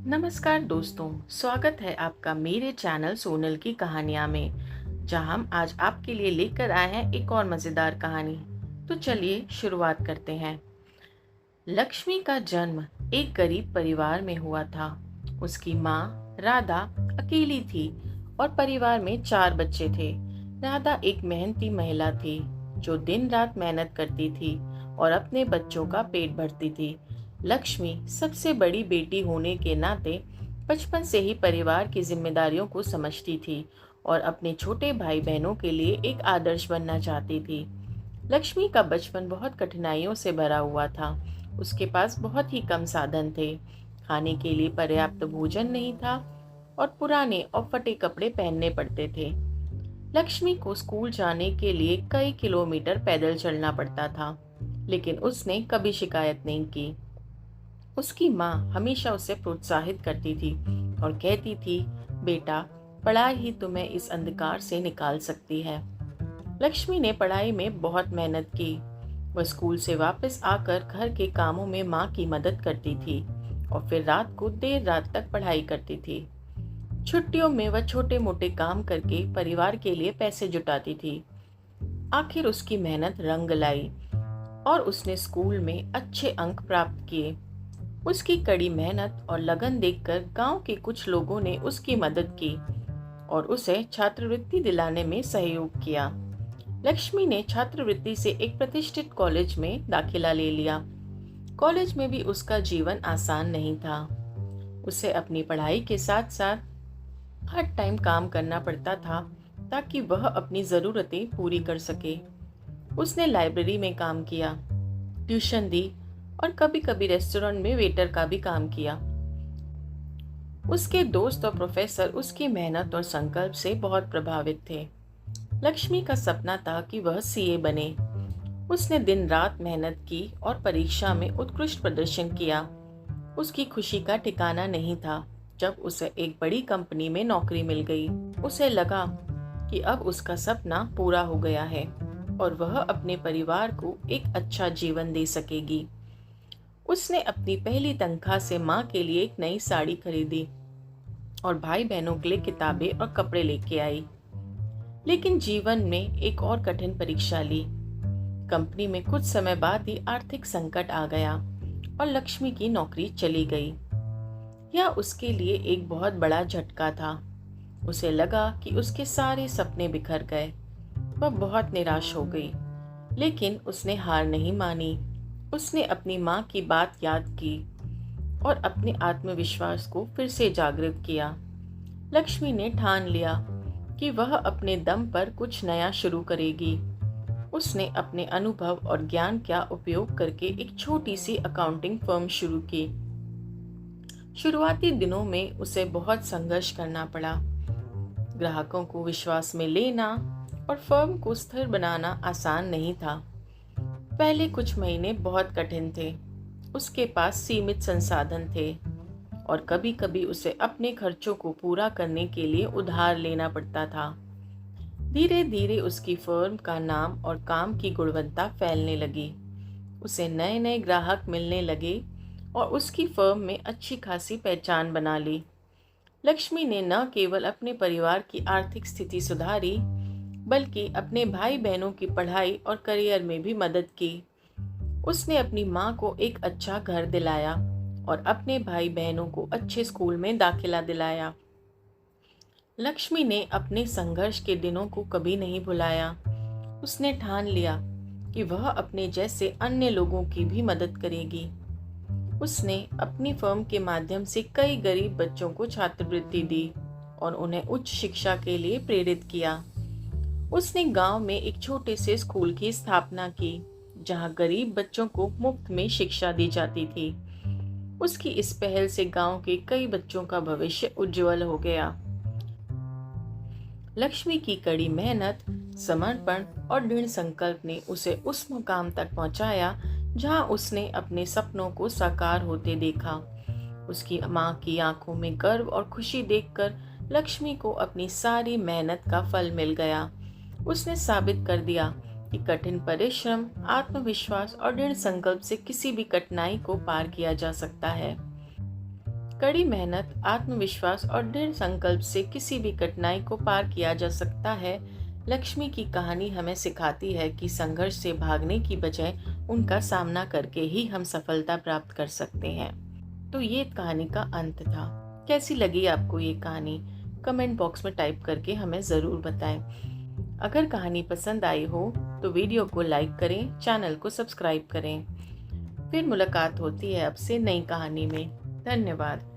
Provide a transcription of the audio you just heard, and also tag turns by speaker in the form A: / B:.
A: नमस्कार दोस्तों, स्वागत है आपका मेरे चैनल सोनल की कहानियाँ में, जहाँ हम आज आपके लिए लेकर आए हैं एक और मज़ेदार कहानी। तो चलिए शुरुआत करते हैं। लक्ष्मी का जन्म एक गरीब परिवार में हुआ था। उसकी माँ राधा अकेली थी और परिवार में 4 बच्चे थे। राधा एक मेहनती महिला थी जो दिन रात मेहनत करती थी और अपने बच्चों का पेट भरती थी। लक्ष्मी सबसे बड़ी बेटी होने के नाते बचपन से ही परिवार की जिम्मेदारियों को समझती थी और अपने छोटे भाई बहनों के लिए एक आदर्श बनना चाहती थी। लक्ष्मी का बचपन बहुत कठिनाइयों से भरा हुआ था। उसके पास बहुत ही कम साधन थे। खाने के लिए पर्याप्त भोजन नहीं था और पुराने और फटे कपड़े पहनने पड़ते थे। लक्ष्मी को स्कूल जाने के लिए कई किलोमीटर पैदल चलना पड़ता था, लेकिन उसने कभी शिकायत नहीं की। उसकी माँ हमेशा उसे प्रोत्साहित करती थी और कहती थी, बेटा, पढ़ाई ही तुम्हें इस अंधकार से निकाल सकती है। लक्ष्मी ने पढ़ाई में बहुत मेहनत की। वह स्कूल से वापस आकर घर के कामों में माँ की मदद करती थी और फिर रात को देर रात तक पढ़ाई करती थी। छुट्टियों में वह छोटे मोटे काम करके परिवार के लिए पैसे जुटाती थी। आखिर उसकी मेहनत रंग लाई और उसने स्कूल में अच्छे अंक प्राप्त किए। उसकी कड़ी मेहनत और लगन देखकर गांव के कुछ लोगों ने उसकी मदद की और उसे छात्रवृत्ति दिलाने में सहयोग किया। लक्ष्मी ने छात्रवृत्ति से एक प्रतिष्ठित कॉलेज में दाखिला ले लिया। कॉलेज में भी उसका जीवन आसान नहीं था। उसे अपनी पढ़ाई के साथ साथ हर टाइम काम करना पड़ता था ताकि वह अपनी ज़रूरतें पूरी कर सके। उसने लाइब्रेरी में काम किया, ट्यूशन दी और कभी कभी रेस्टोरेंट में वेटर का भी काम किया। उसके दोस्त और प्रोफेसर उसकी मेहनत और संकल्प से बहुत प्रभावित थे। लक्ष्मी का सपना था कि वह सीए बने। उसने दिन रात मेहनत की और परीक्षा में उत्कृष्ट प्रदर्शन किया। उसकी खुशी का ठिकाना नहीं था जब उसे एक बड़ी कंपनी में नौकरी मिल गई। उसे लगा कि अब उसका सपना पूरा हो गया है और वह अपने परिवार को एक अच्छा जीवन दे सकेगी। उसने अपनी पहली तनख्वाह से माँ के लिए एक नई साड़ी खरीदी और भाई बहनों के लिए किताबें और कपड़े लेके आई। लेकिन जीवन में एक और कठिन परीक्षा ली। कंपनी में कुछ समय बाद ही आर्थिक संकट आ गया और लक्ष्मी की नौकरी चली गई। यह उसके लिए एक बहुत बड़ा झटका था। उसे लगा कि उसके सारे सपने बिखर गए। वह बहुत निराश हो गई, लेकिन उसने हार नहीं मानी। उसने अपनी माँ की बात याद की और अपने आत्मविश्वास को फिर से जागृत किया। लक्ष्मी ने ठान लिया कि वह अपने दम पर कुछ नया शुरू करेगी। उसने अपने अनुभव और ज्ञान का उपयोग करके एक छोटी सी अकाउंटिंग फर्म शुरू की। शुरुआती दिनों में उसे बहुत संघर्ष करना पड़ा। ग्राहकों को विश्वास में लेना और फर्म को स्थिर बनाना आसान नहीं था। पहले कुछ महीने बहुत कठिन थे। उसके पास सीमित संसाधन थे और कभी कभी उसे अपने खर्चों को पूरा करने के लिए उधार लेना पड़ता था। धीरे धीरे उसकी फर्म का नाम और काम की गुणवत्ता फैलने लगी। उसे नए नए ग्राहक मिलने लगे और उसकी फर्म में अच्छी खासी पहचान बना ली। लक्ष्मी ने न केवल अपने परिवार की आर्थिक स्थिति सुधारी, बल्कि अपने भाई बहनों की पढ़ाई और करियर में भी मदद की। उसने अपनी माँ को एक अच्छा घर दिलाया और अपने भाई बहनों को अच्छे स्कूल में दाखिला दिलाया। लक्ष्मी ने अपने संघर्ष के दिनों को कभी नहीं भुलाया। उसने ठान लिया कि वह अपने जैसे अन्य लोगों की भी मदद करेगी। उसने अपनी फर्म के माध्यम से कई गरीब बच्चों को छात्रवृत्ति दी और उन्हें उच्च शिक्षा के लिए प्रेरित किया। उसने गांव में एक छोटे से स्कूल की स्थापना की, जहां गरीब बच्चों को मुफ्त में शिक्षा दी जाती थी। उसकी इस पहल से गांव के कई बच्चों का भविष्य उज्जवल हो गया। लक्ष्मी की कड़ी मेहनत, समर्पण और दृढ़ संकल्प ने उसे उस मुकाम तक पहुंचाया जहां उसने अपने सपनों को साकार होते देखा। उसकी माँ की आंखों में गर्व और खुशी देखकर लक्ष्मी को अपनी सारी मेहनत का फल मिल गया। उसने साबित कर दिया कि कठिन परिश्रम, आत्मविश्वास और दृढ़ संकल्प से किसी भी कठिनाई को पार किया जा सकता है। कड़ी मेहनत, आत्मविश्वास और दृढ़ संकल्प से किसी भी कठिनाई को पार किया जा सकता है। लक्ष्मी की कहानी हमें सिखाती है कि संघर्ष से भागने की बजाय उनका सामना करके ही हम सफलता प्राप्त कर सकते हैं। तो ये कहानी का अंत था। कैसी लगी आपको ये कहानी? कमेंट बॉक्स में टाइप करके हमें ज़रूर बताएं। अगर कहानी पसंद आई हो तो वीडियो को लाइक करें, चैनल को सब्सक्राइब करें। फिर मुलाकात होती है आपसे नई कहानी में। धन्यवाद।